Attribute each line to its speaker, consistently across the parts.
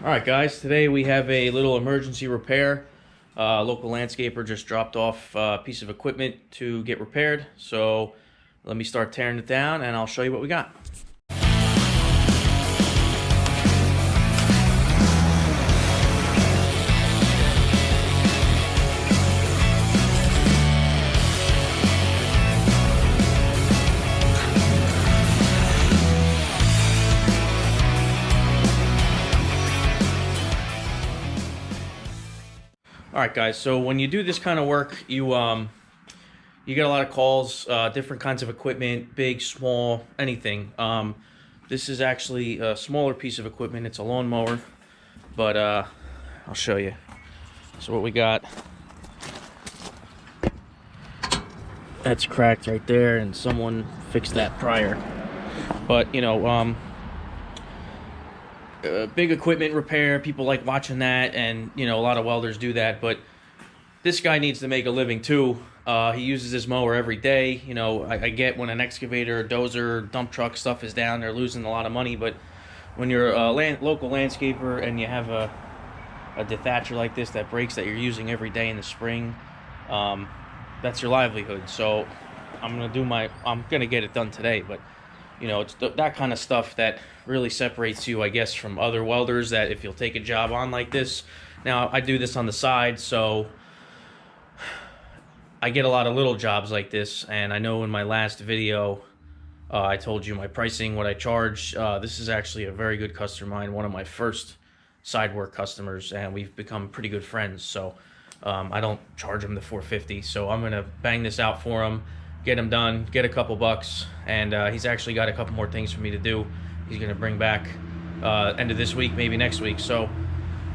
Speaker 1: Alright guys, today we have a little emergency repair. Local landscaper just dropped off a piece of equipment to get repaired. So let me start tearing it down and I'll show you what we got. Alright guys, so when you do this kind of work, you get a lot of calls, different kinds of equipment, big, small, anything. This is actually a smaller piece of equipment. It's a lawnmower, but I'll show you. So what we got, that's cracked right there, and someone fixed that prior. But you know, big equipment repair, people like watching that, and you know, a lot of welders do that, but this guy needs to make a living too. He uses his mower every day. You know, I get when an excavator, dozer, dump truck stuff is down, they're losing a lot of money, but when you're a local landscaper and you have a dethatcher like this that breaks that you're using every day in the spring, that's your livelihood. So I'm gonna get it done today, but you know, it's that kind of stuff that really separates you, I guess, from other welders, that if you'll take a job on like this. Now, I do this on the side, so I get a lot of little jobs like this, and I know in my last video, I told you my pricing, what I charge. This is actually a very good customer of mine, one of my first side work customers, and we've become pretty good friends, so I don't charge him the $450, so I'm gonna bang this out for him, get him done, get a couple bucks, and he's actually got a couple more things for me to do. He's gonna bring back end of this week, maybe next week. So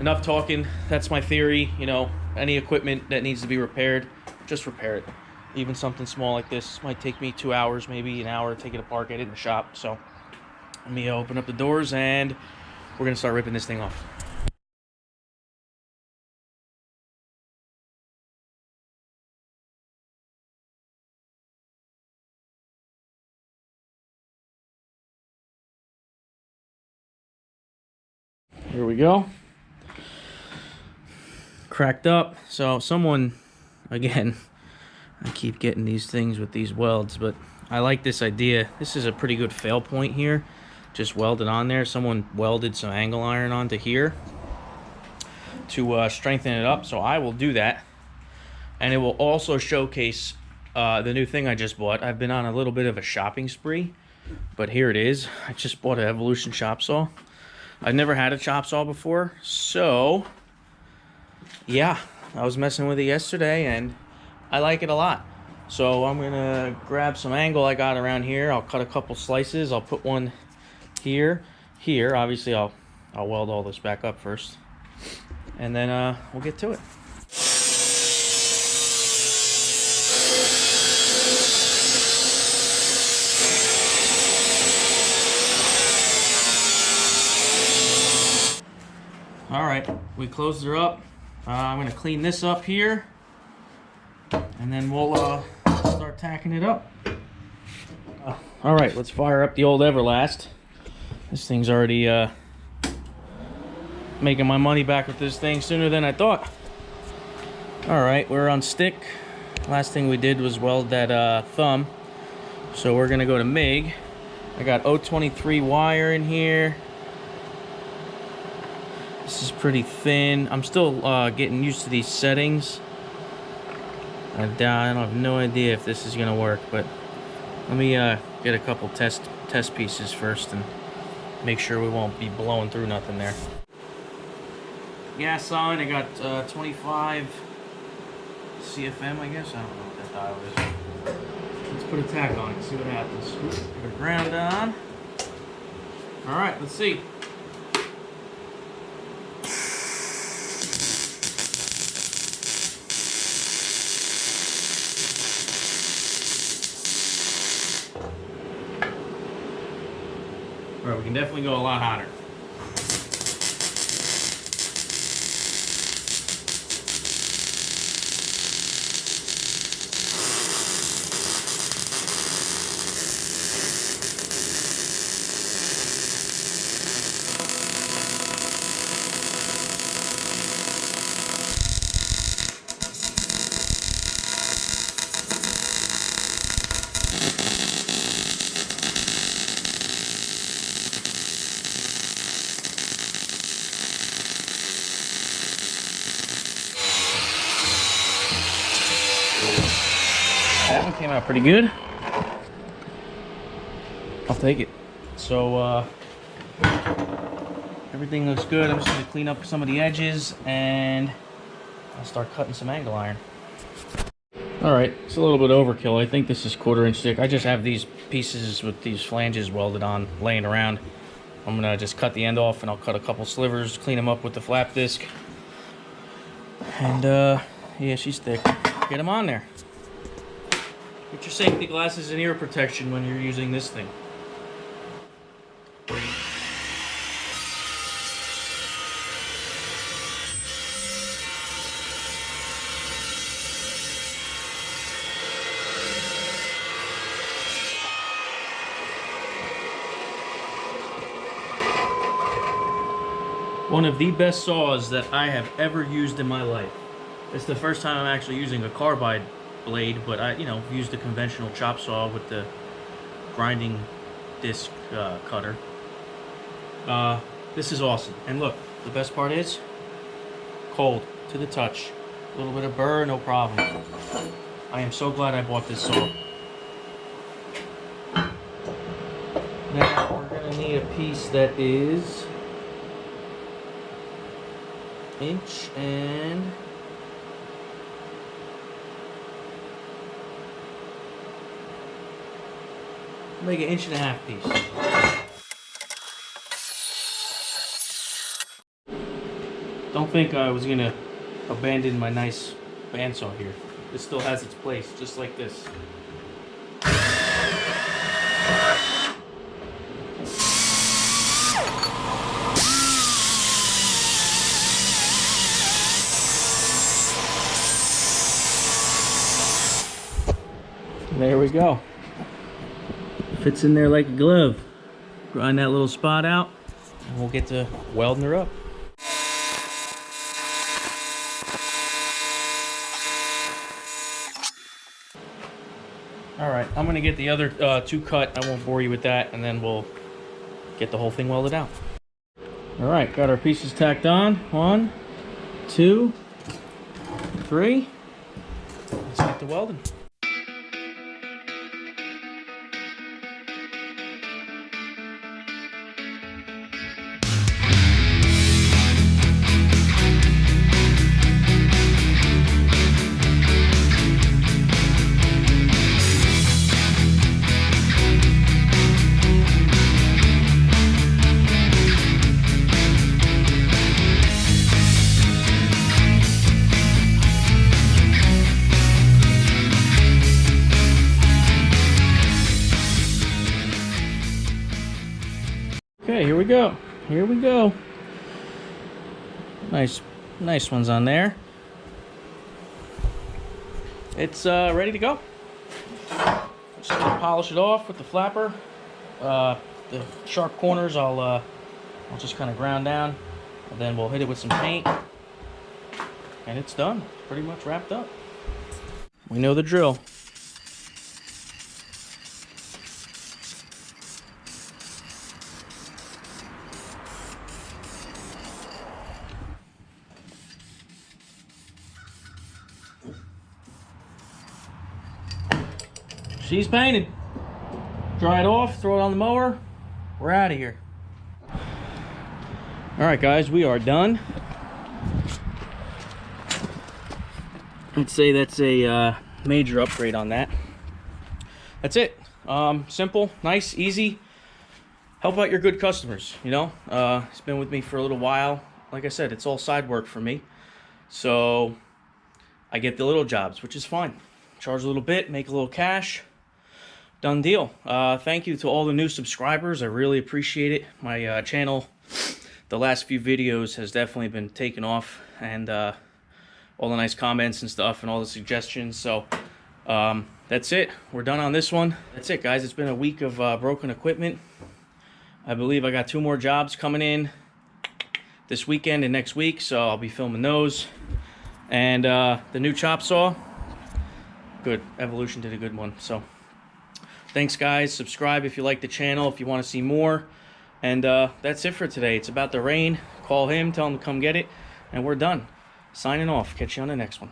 Speaker 1: enough talking. That's my theory. You know, any equipment that needs to be repaired, just repair it. Even something small like this might take me 2 hours, maybe an hour to take it apart, get it in the shop. So let me open up the doors and we're gonna start ripping this thing off. Here we go. Cracked up. So someone, again, I keep getting these things with these welds, but I like this idea. This is a pretty good fail point here. Just welded on there. Someone welded some angle iron onto here to strengthen it up. So I will do that. And it will also showcase the new thing I just bought. I've been on a little bit of a shopping spree, but here it is. I just bought an Evolution chop saw. I've never had a chop saw before, so yeah, I was messing with it yesterday and I like it a lot. So I'm gonna grab some angle I got around here. I'll cut a couple slices. I'll put one here. Obviously I'll weld all this back up first, and then we'll get to it. All right, we closed her up. I'm gonna clean this up here, and then we'll start tacking it up. All right, let's fire up the old Everlast. This thing's already making my money back with this thing sooner than I thought. All right, we're on stick. Last thing we did was weld that thumb. So we're gonna go to MIG. I got 023 wire in here. This is pretty thin. I'm still getting used to these settings. I have no idea if this is gonna work, but let me get a couple test pieces first and make sure we won't be blowing through nothing there. Gas on. I got 25 CFM, I guess. I don't know what that dial is. Let's put a tack on it, see what happens. Put a ground on. All right, let's see. All right, we can definitely go a lot hotter. that one came out pretty good. I'll take it. So everything looks good. I'm just going to clean up some of the edges and I'll start cutting some angle iron. Alright, it's a little bit overkill. I think this is 1/4 inch thick. I just have these pieces with these flanges welded on laying around. I'm going to just cut the end off and I'll cut a couple slivers, clean them up with the flap disc. And yeah, she's thick. Get them on there. Get your safety glasses and ear protection when you're using this thing. One of the best saws that I have ever used in my life. It's the first time I'm actually using a carbide blade, but I, used a conventional chop saw with the grinding disc cutter. This is awesome. And look, the best part is cold to the touch. A little bit of burr, no problem. I am so glad I bought this saw. Now we're gonna need a piece that is 1 inch and make an 1.5 inch piece. Don't think I was gonna abandon my nice bandsaw here. It still has its place, just like this. There we go. Fits in there like a glove. Grind that little spot out, and we'll get to welding her up. All right, I'm gonna get the other two cut. I won't bore you with that, and then we'll get the whole thing welded out. All right, got our pieces tacked on. 1, 2, 3. Let's get to welding. Okay, here we go. Here we go. Nice ones on there. It's ready to go. Just gonna polish it off with the flapper. The sharp corners I'll just kind of ground down, and then we'll hit it with some paint, and it's done. Pretty much wrapped up. We know the drill. She's painted. Dry it off, throw it on the mower. We're out of here. All right, guys, we are done. I'd say that's a major upgrade on that. That's it. Simple, nice, easy. Help out your good customers, It's been with me for a little while. Like I said, it's all side work for me. So I get the little jobs, which is fine. Charge a little bit, make a little cash. Done deal. Thank you to all the new subscribers. I really appreciate it. My channel, the last few videos has definitely been taken off, and all the nice comments and stuff and all the suggestions. So that's it. We're done on this one. That's it, guys. It's been a week of broken equipment. I believe I got 2 more jobs coming in this weekend and next week, so I'll be filming those. And the new chop saw, good. Evolution did a good one. So thanks, guys. Subscribe if you like the channel, if you want to see more. And that's it for today. It's about the rain. Call him, tell him to come get it, and we're done. Signing off. Catch you on the next one.